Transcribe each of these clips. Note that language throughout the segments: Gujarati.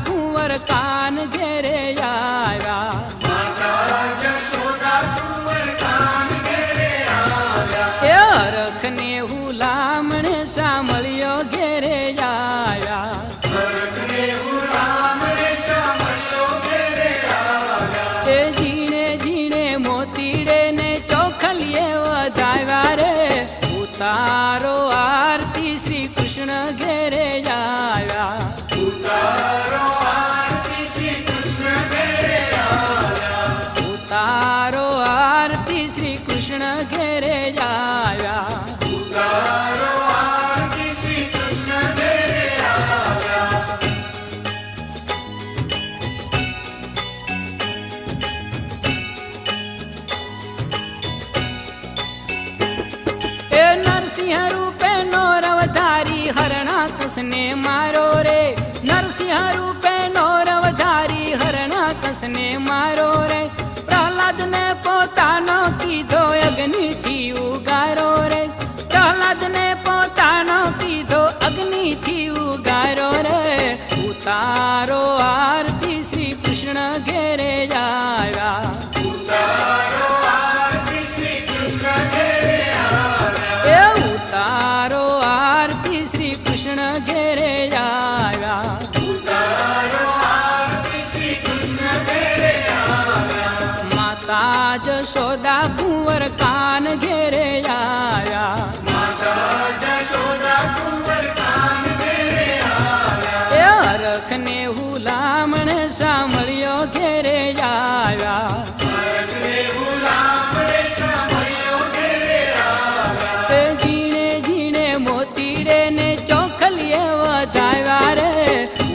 કુંવર કાન ઘેરે આવ્યા. એ હરખને હુલામણે સાંભળ્યો ઘેરે આવ્યા. એ ઝીણે ઝીણે મોતીડે ને ચોખલીએ વધાવ્યા રે. ઉતારો આરતી શ્રી કૃષ્ણ ઘેરે આવ્યા. ઉતારો આરતી શ્રી કૃષ્ણ ઘેરે આવ્યા. એ નરસિંહ રૂપે નો રવધારી હરણાકસને મારો રે. નરસિંહ રૂપે નો રવધારી હરણાકસને મારો રે. પ્રહલાદ ને પોતાનો કીધો અગ્નિથી ઉગારો રે. પ્રહલાદ ને પોતાનો કીધો અગ્નિથી ઉગારો રે. ઉતારો આરતી શ્રી કૃષ્ણ ઘેરે આવ્યા. ઉતારો આરતી શ્રી કૃષ્ણ ઘેરે આવ્યા. એ ઉતારો આરતી શ્રી કૃષ્ણ ઘેરે આવ્યા. ઉતારો આરતી શ્રી કૃષ્ણ ઘેરે આવ્યા. માતા જશોદા કુંવર કાન ઘેરે આવ્યા. માતા જશોદા કુંવર કાન ઘેરે આવ્યા. એ હરખને હુલામણે સાંભળ્યો ઘેરે આવ્યા. હરખને હુલામણે સાંભળ્યો ઘેરે આવ્યા. એ ઝીણે ઝીણે મોતીડે ને ચોખલીએ વધાવ્યા રે.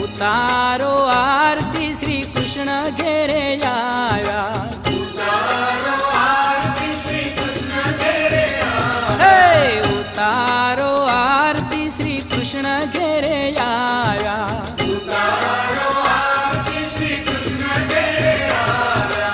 ઉતારો આરતી શ્રી કૃષ્ણ ઘેરે આવ્યા. ઉતારો આરતી શ્રી કૃષ્ણ ઘેરે આવ્યા. ઉતારો આરતી શ્રી કૃષ્ણ ઘેરે આવ્યા. ઉતારો આરતી શ્રી કૃષ્ણ ઘેરે આવ્યા.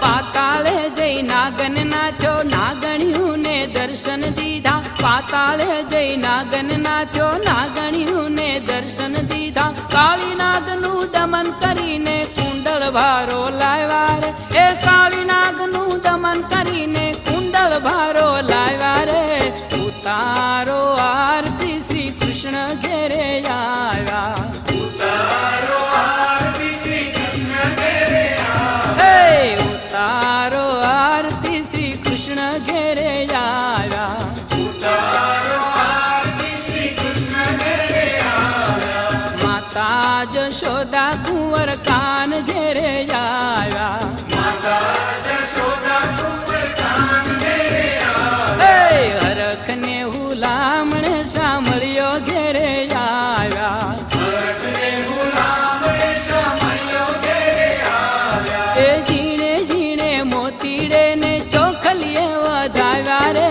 પાતાળે જઈ નાગન નાથ્યો નાગણ્યું ને દર્શન દીધા. પાતાળે જઈ નાગન નાથ્યો નાગણ્યું ને દર્શન દીધા. કાળી નાગનું દમન કરીને કુંડળ ભારો લાવ્યા રે. એ કાળી નાગનું દમન કરીને કુંડળ ભારો લાવ્યા રે. ઉતારો આરતી શ્રી કૃષ્ણ ઘેરે આવ્યા. ઉતારો આરતી શ્રી કૃષ્ણ ઘેરે આવ્યા. ઉતારો આરતી શ્રી કૃષ્ણ ઘેરે આવ્યા. ઉતારો આરતી શ્રી કૃષ્ણ ઘેરે આવ્યા. માતા જશોદા કુંવર કાન ઘેરે આવ્યા. માતા જશોદા કુંવર કાન ઘેરે આવ્યા. હરખને હુલામણે સાંભળ્યો ઘેરે આવ્યા. હરખને હુલામણે સાંભળ્યો ઘેરે આવ્યા. એ ઝીણે ઝીણે મોતીડે ને ચોખલીએ વધાવ્યા રે.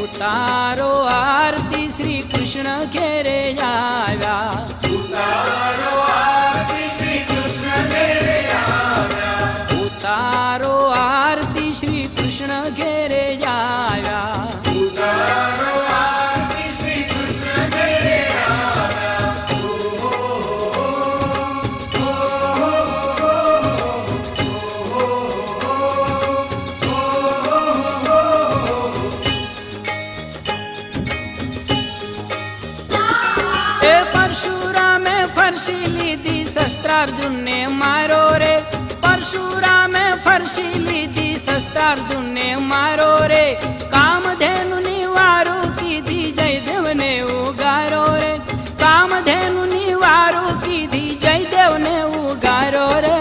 ઉતારો આરતી શ્રી કૃષ્ણ ઘેરે આવ્યા. ઉતારો આરતી શ્રી કૃષ્ણ ઘેરે આવ્યા. ઉતારો આરતી શ્રી કૃષ્ણ ઘેરે આવ્યા. ઉતારો આરતી શ્રી કૃષ્ણ ઘેરે આવ્યા. એ પરશુરામે ફરસી લીધી શસ્ત્રાર્જુનને મારો રે. પરશુરામે ફરસી લીધી શસ્ત્રાર્જુનને મારો રે. કામધેનુની વારું કીધી જયદેવને ઉગારો રે. કામધેનુની વારું કીધી જયદેવને ઉગારો રે.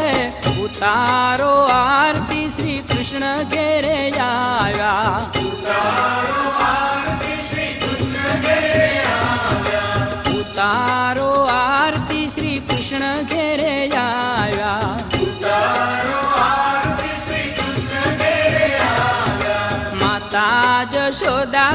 ઉતારો આરતી શ્રી કૃષ્ણ ઘેરે આવ્યા. ઉતારો આરતી શ્રી કૃષ્ણ ઘેરે આવ્યા. ઉતારો આરતી શ્રી કૃષ્ણ ઘેરે આવ્યા. ઉતારો આરતી શ્રી કૃષ્ણ ઘેરે આવ્યા. માતા જશોદા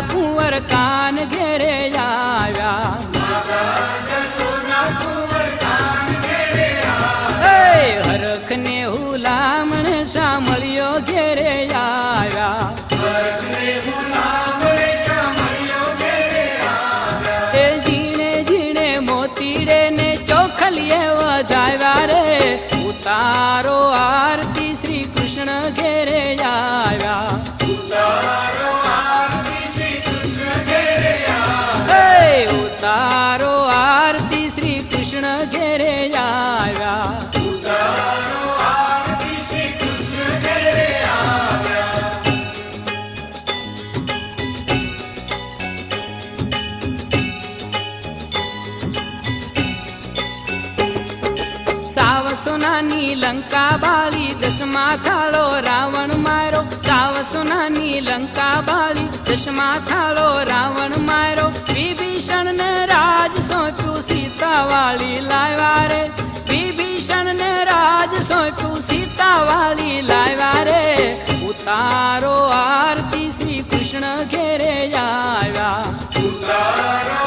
સાવ સોનાની લંકા બાળી દશમા થાળો રાવણ મારો સાવ સોનાની લંકા બાળી દશમા થાળો રાવણ મારો વિભીષણ ને રાજ સોંપ્યું સીતા વાળી લાવ્યા રે વિભીષણ ને રાજ સોંપ્યું સીતા વાળી લાવ્યા રે ઉતારો આરતી શ્રી કૃષ્ણ ઘેરે આવ્યા ઉતારો